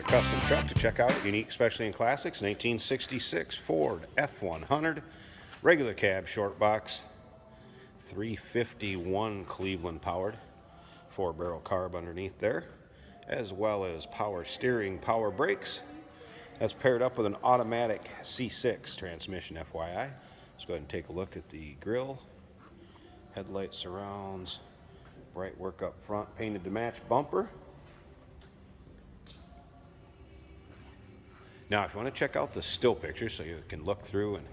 custom truck to check out. Unique, especially in classics. 1966 Ford F100. Regular cab, short box. 351 Cleveland powered. 4-barrel carb underneath there. As well as power steering, power brakes. That's paired up with an automatic C6 transmission, FYI. Let's go ahead and take a look at the grille. Headlight surrounds. Bright work up front, painted to match bumper. Now, if you want to check out the still pictures so you can look through and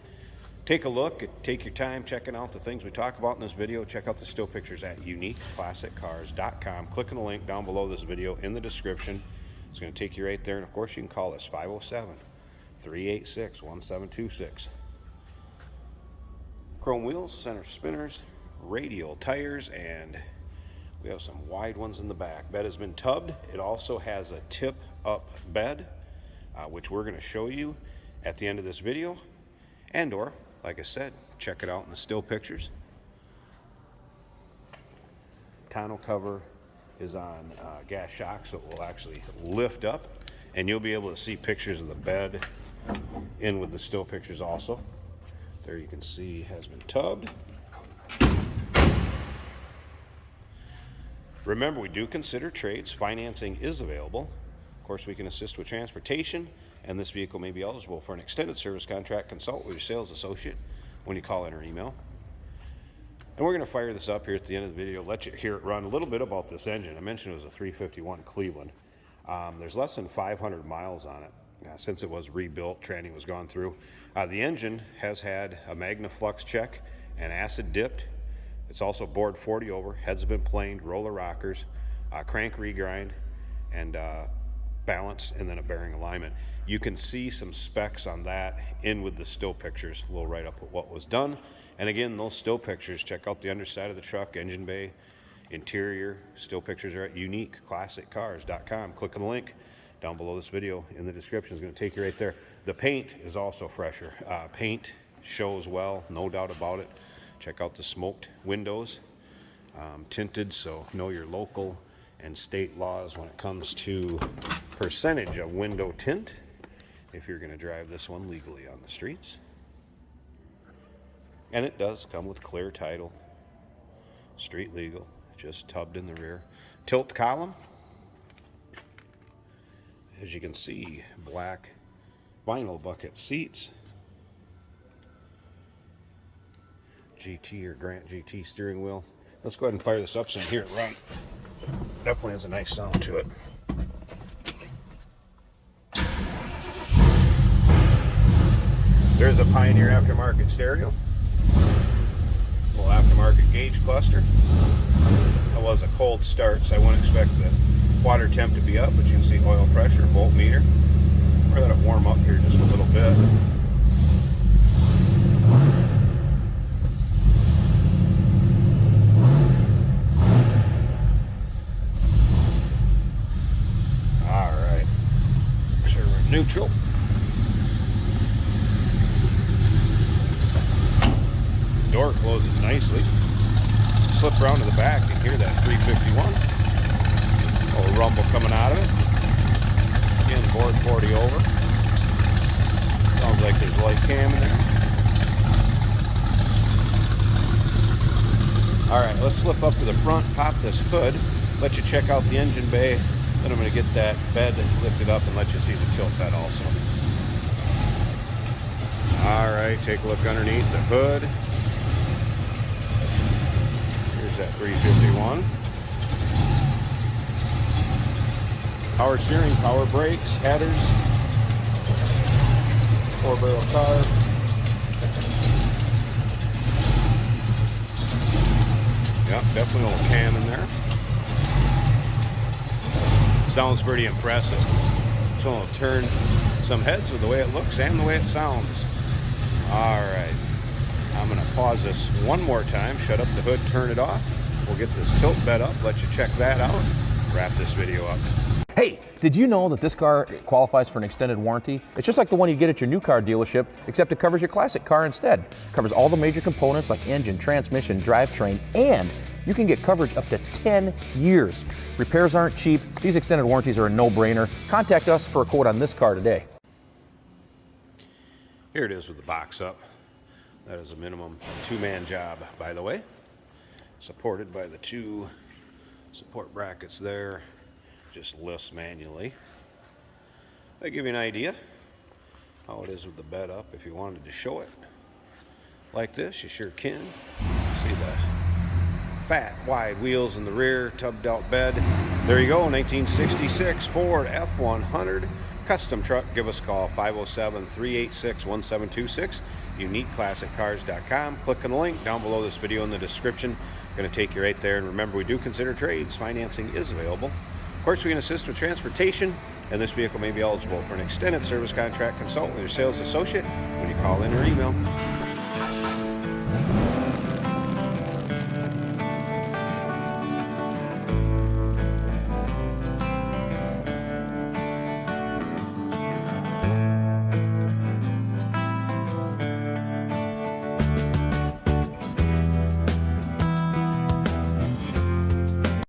take a look, take your time checking out the things we talk about in this video, check out the still pictures at uniqueclassiccars.com. Click on the link down below this video in the description. It's going to take you right there, and of course you can call us 507-386-1726. Chrome wheels, center spinners, radial tires, and we have some wide ones in the back. Bed has been tubbed. It also has a tip-up bed, which we're going to show you at the end of this video. And or, like I said, check it out in the still pictures. Tonneau cover is on gas shock, so it will actually lift up. And you'll be able to see pictures of the bed in with the still pictures also. There you can see has been tubbed. Remember, we do consider trades. Financing is available. Of course, we can assist with transportation, and this vehicle may be eligible for an extended service contract. Consult with your sales associate when you call in or email. And we're going to fire this up here at the end of the video, let you hear it run. A little bit about this engine. I mentioned it was a 351 Cleveland. There's less than 500 miles on it since it was rebuilt. Training was gone through. The engine has had a MagnaFlux check and acid dipped. It's also bored 40 over, heads have been planed, roller rockers, crank regrind, and balance, and then a bearing alignment. You can see some specs on that in with the still pictures. We'll write up what was done. And again, those still pictures, check out the underside of the truck, engine bay, interior. Still pictures are at uniqueclassiccars.com. Click on the link down below this video in the description. It's going to take you right there. The paint is also fresher. Paint shows well, no doubt about it. Check out the smoked windows, tinted, so know your local and state laws when it comes to percentage of window tint if you're going to drive this one legally on the streets. And it does come with clear title, street legal, just tubbed in the rear. Tilt column, as you can see, black vinyl bucket seats. GT or Grant GT steering wheel. Let's go ahead and fire this up so you can hear it run. Definitely has a nice sound to it. There's a Pioneer aftermarket stereo. Little aftermarket gauge cluster. That was a cold start, so I wouldn't expect the water temp to be up, but you can see oil pressure, voltmeter. We're going to let it warm up here just a little bit. Neutral. Door closes nicely. Slip around to the back and hear that 351. A little rumble coming out of it. Again, board 40 over. Sounds like there's light cam in there. Alright, let's slip up to the front, pop this hood, let you check out the engine bay. Then I'm going to get that bed lifted up and let you see the tilt bed also. Alright, take a look underneath the hood. Here's that 351. Power steering, power brakes, headers, 4-barrel carb. Yep, definitely a little cam in there. Sounds pretty impressive. So I'll turn some heads with the way it looks and the way it sounds. Alright, I'm going to pause this one more time, shut up the hood, turn it off. We'll get this tilt bed up, let you check that out, wrap this video up. Hey, did you know that this car qualifies for an extended warranty? It's just like the one you get at your new car dealership, except it covers your classic car instead. It covers all the major components like engine, transmission, drivetrain, and you can get coverage up to 10 years. Repairs aren't cheap. These extended warranties are a no-brainer. Contact us for a quote on this car today. Here it is with the box up. That is a minimum two-man job, by the way. Supported by the two support brackets there. Just lifts manually. That give you an idea how it is with the bed up. If you wanted to show it like this, you sure can. See the fat, wide wheels in the rear, tubbed out bed. There you go, 1966 Ford F100 custom truck. Give us a call, 507-386-1726. UniqueClassicCars.com. Click on the link down below this video in the description. Going to take you right there. And remember, we do consider trades. Financing is available. Of course, we can assist with transportation, and this vehicle may be eligible for an extended service contract. Consult with your sales associate when you call in or email.